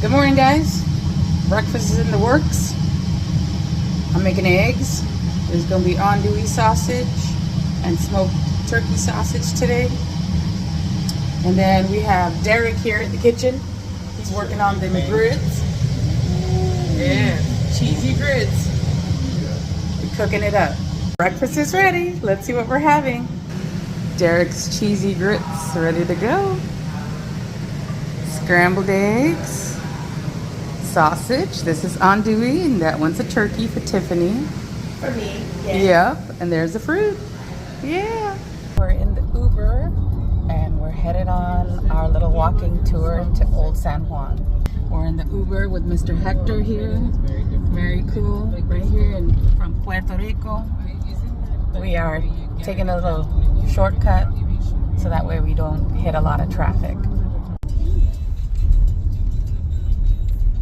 Good morning, guys. Breakfast is in the works. I'm making eggs. There's gonna be andouille sausage and smoked turkey sausage today. And then we have Derek here in the kitchen. He's working on the grits. Yeah, cheesy grits. We're cooking it up. Breakfast is ready. Let's see what we're having. Derek's cheesy grits ready to go. Scrambled eggs. Sausage. This is andouille, and that one's a turkey for Tiffany. For me, yeah. Yep, and there's the fruit. Yeah. We're in the Uber, and we're headed on our little walking tour to Old San Juan. We're in the Uber with Mr. Hector here. Very cool. Right here from Puerto Rico. We are taking a little shortcut so that way we don't hit a lot of traffic.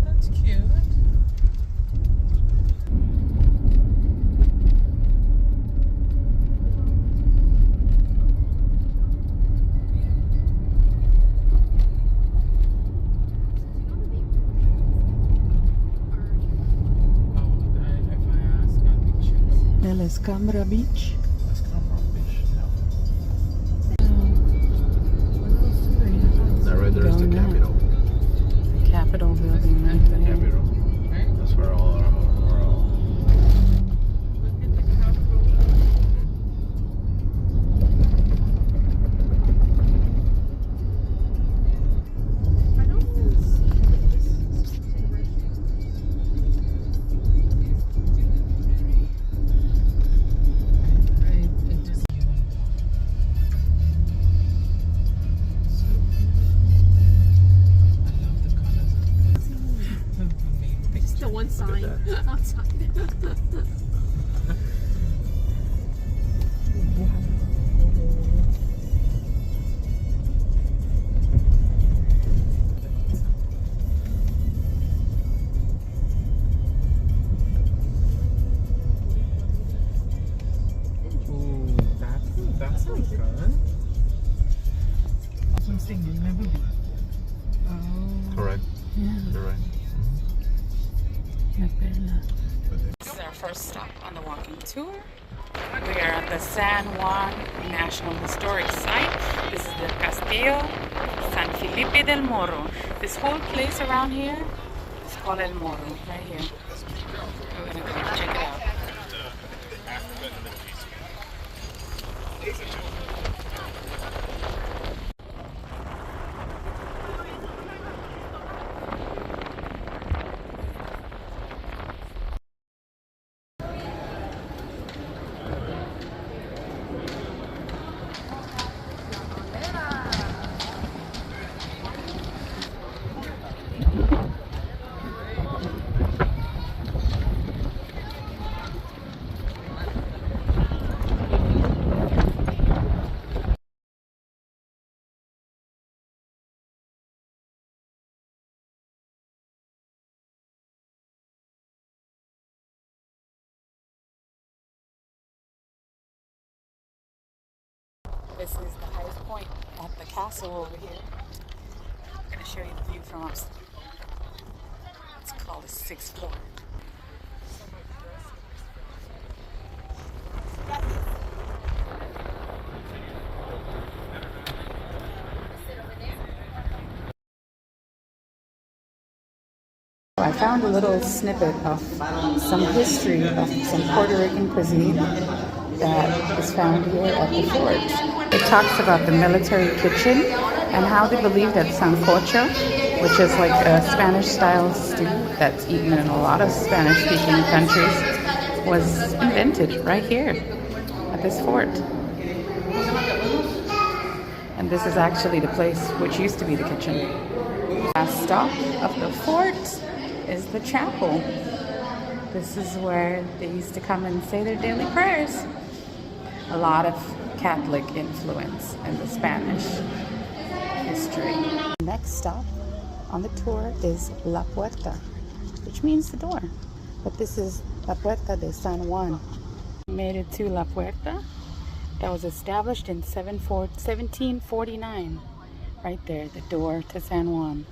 That's cute. El Escambra Beach. That right there is the Capitol. The Capitol building right there. Capitol. That's where all our One sign outside. Ooh, that sounds good. I'm singing, never be. Oh. Correct. Yeah. You're right. This is our first stop on the walking tour. We are at the San Juan National Historic Site. This is the Castillo San Felipe del Morro. This whole place around here is called El Morro, right here. We're gonna go check it out. This is the highest point at the castle over here. I'm going to show you the view from upstairs. It's called the 6th floor. I found a little snippet of some history of some Puerto Rican cuisine that is found here at the fort. It talks about the military kitchen and how they believe that sancocho, which is like a Spanish-style stew that's eaten in a lot of Spanish-speaking countries, was invented right here at this fort. And this is actually the place which used to be the kitchen. Last stop of the fort is the chapel. This is where they used to come and say their daily prayers. A lot of Catholic influence in the Spanish history. Next stop on the tour is La Puerta, which means the door. But this is La Puerta de San Juan. We made it to La Puerta. That was established in 1749. Right there, the door to San Juan.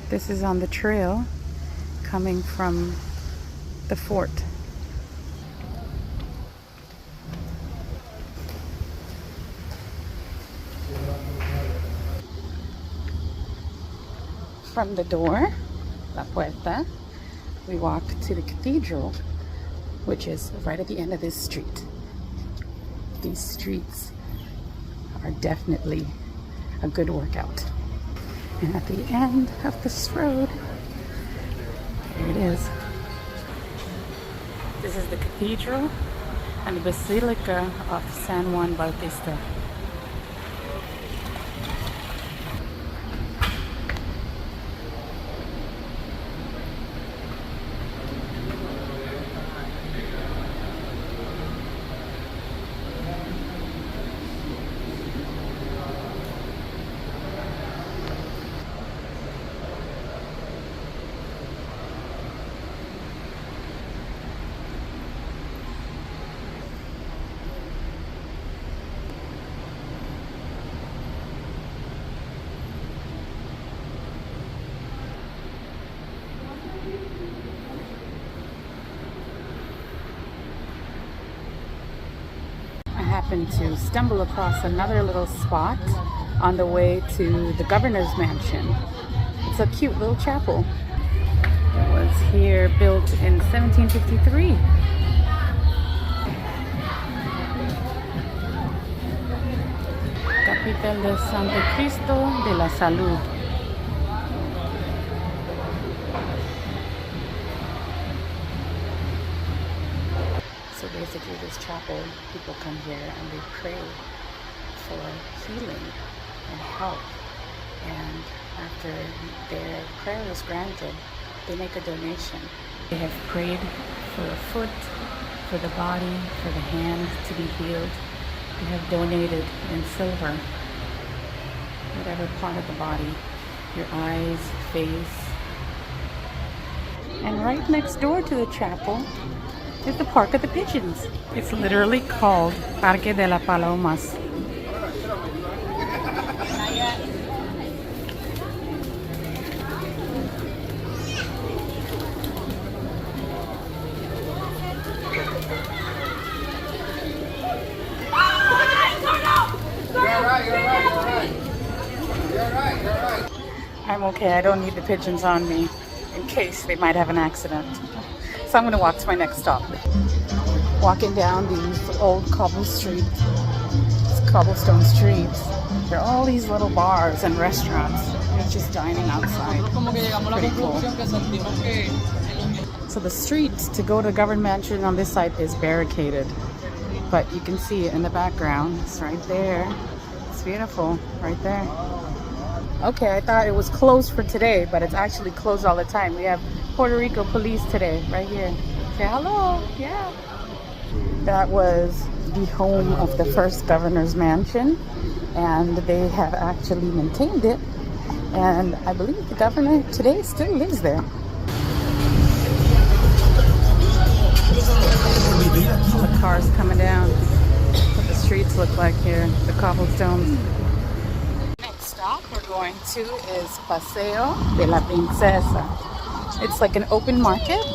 This is on the trail coming from the fort. From the door, la puerta, we walk to the cathedral, which is right at the end of this street. These streets are definitely a good workout. And at the end of this road, there it is. This is the cathedral and the Basilica of San Juan Bautista. Happened to stumble across another little spot on the way to the governor's mansion. It's a cute little chapel. It was here built in 1753. Capital de Santo Cristo de la Salud. So basically this chapel, people come here and they pray for healing and help. And after their prayer is granted, they make a donation. They have prayed for a foot, for the body, for the hand to be healed. They have donated in silver, whatever part of the body, your eyes, face. And right next door to the chapel is the Park of the Pigeons. It's literally called Parque de las Palomas. I'm okay, I don't need the pigeons on me in case they might have an accident. So I'm gonna walk to my next stop. Walking down these old cobblestone streets. There are all these little bars and restaurants. It's just dining outside. Pretty cool. So the street to go to the government mansion on this side is barricaded. But you can see it in the background. It's right there. It's beautiful, right there. Okay, I thought it was closed for today, but it's actually closed all the time. We have Puerto Rico police today, right here. Say hello, yeah. That was the home of the first governor's mansion, and they have actually maintained it. And I believe the governor today still lives there. All the cars coming down. What the streets look like here, the cobblestones. Stop we're going to is Paseo de la Princesa. It's like an open market.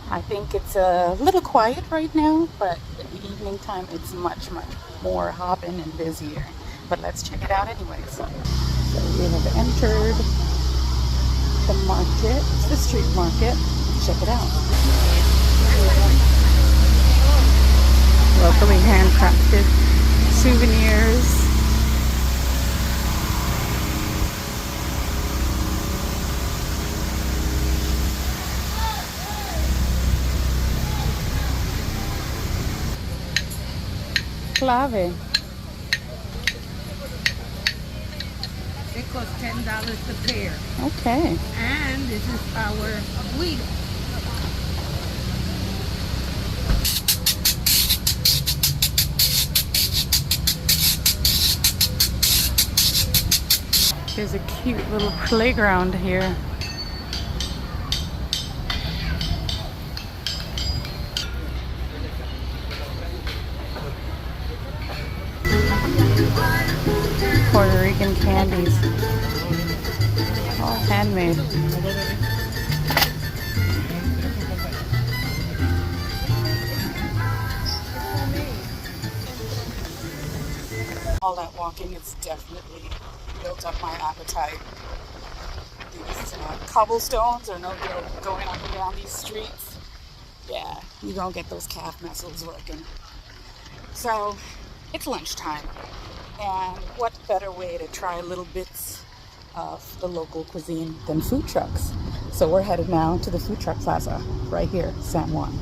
I think it's a little quiet right now, but in the evening time it's much more hopping and busier. But let's check it out anyways. So we have entered the market, the street market. Check it out. Locally handcrafted souvenirs. Clave. It costs $10 a pair. Okay. And this is our wheel. There's a cute little playground here. Puerto Rican candies. All handmade. All that walking has definitely built up my appetite. These cobblestones are no good going up and down these streets. Yeah, you don't get those calf muscles working. So it's lunchtime, and what better way to try little bits of the local cuisine than food trucks? So we're headed now to the food truck plaza right here, San Juan.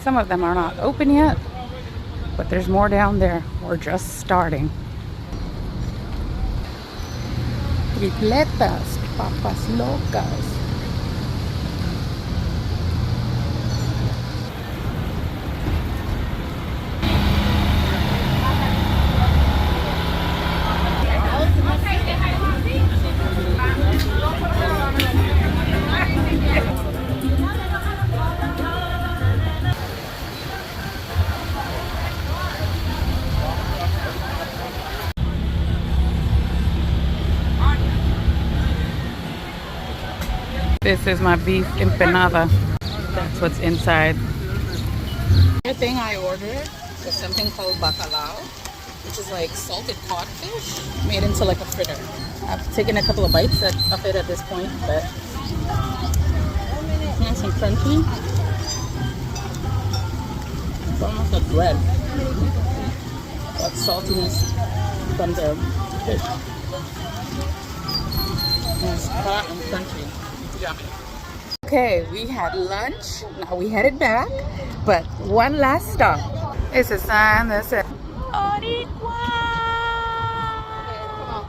Some of them are not open yet, but there's more down there. We're just starting. Tripletas, papas locas. This is my beef empanada. That's what's inside. The thing I ordered was something called bacalao, which is like salted codfish made into like a fritter. I've taken a couple of bites of it at this point, but it's nice and crunchy. It's almost like bread. Got saltiness from the fish. And it's hot and crunchy. Yummy. Okay, we had lunch. Now we headed back, but one last stop. It's a sign that says Oricua.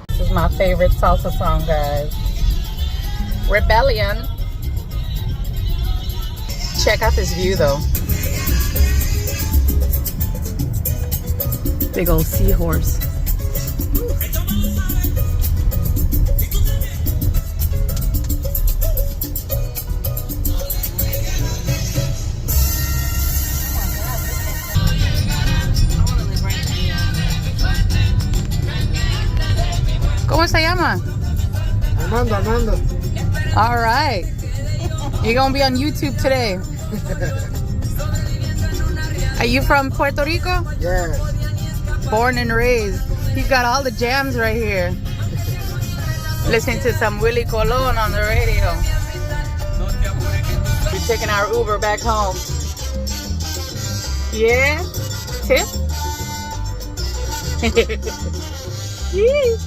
This is my favorite salsa song, guys. Rebellion. Check out this view though. Big old seahorse. ¿Cómo se llama? Armando. All right. You're going to be on YouTube today. Are you from Puerto Rico? Yeah. Born and raised. He's got all the jams right here. Listening to some Willie Colon on the radio. We're taking our Uber back home. Yeah? Tip? Yee.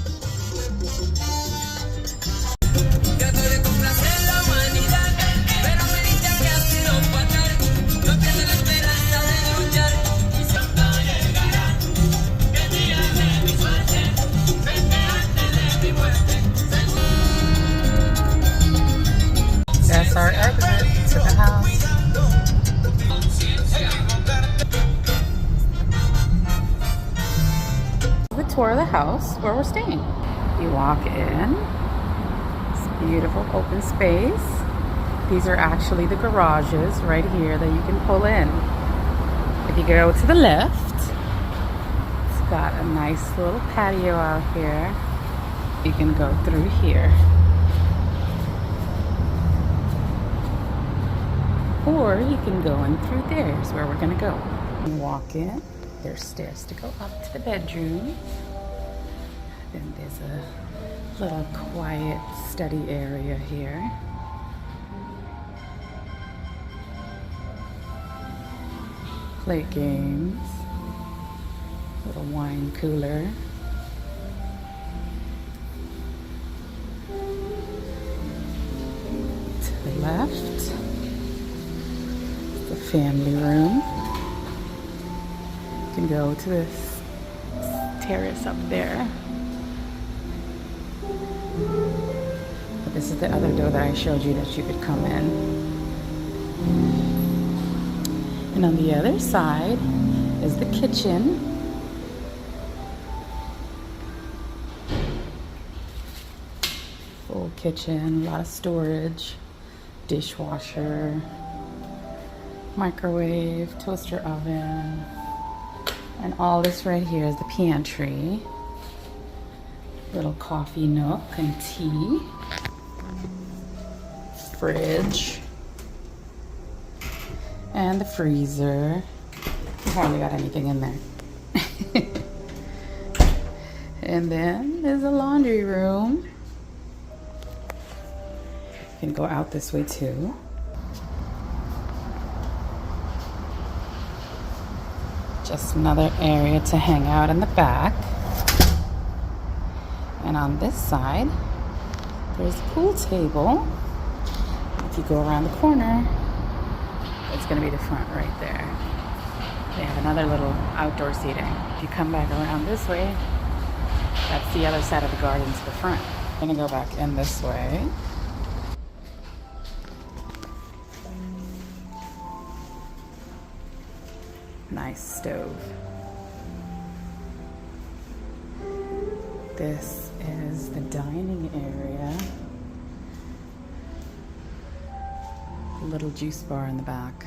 That's our exit to the house. The tour of the house where we're staying. You walk in. It's beautiful open space. These are actually the garages right here that you can pull in. If you go to the left, it's got a nice little patio out here. You can go through here. Or you can go in through there is where we're gonna go. You walk in, there's stairs to go up to the bedroom. Then there's a little quiet study area here. Play games, little wine cooler. To the left, the family room. You can go to this terrace up there. But this is the other door that I showed you that you could come in. And on the other side is the kitchen. Full kitchen, a lot of storage, dishwasher, microwave, toaster oven, and all this right here is the pantry. Little coffee nook and tea. Fridge. And the freezer. We hardly got anything in there. And then there's a laundry room. You can go out this way too. Just another area to hang out in the back. And on this side, there's a pool table. If you go around the corner, it's gonna be the front right there. They have another little outdoor seating. If you come back around this way, that's the other side of the garden to the front. I'm gonna go back in this way. Nice stove. This is the dining area. A little juice bar in the back.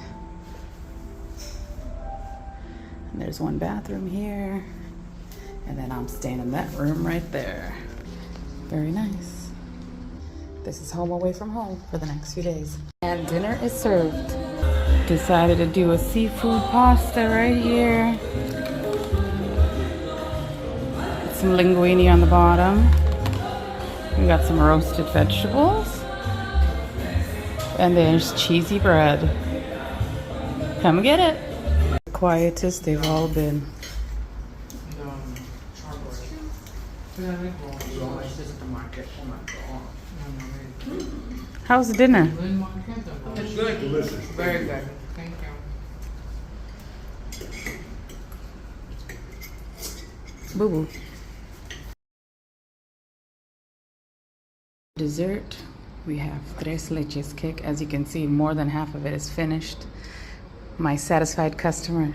And there's one bathroom here. And then I'm staying in that room right there. Very nice. This is home away from home for the next few days. And dinner is served. Decided to do a seafood pasta right here. Some linguine on the bottom. We got some roasted vegetables. And there's cheesy bread. Come get it. The quietest they've all been. How's the dinner? It's good. Delicious. Very good. Thank you. Boo boo. Dessert, we have tres leches cake. As you can see, more than half of it is finished. My satisfied customer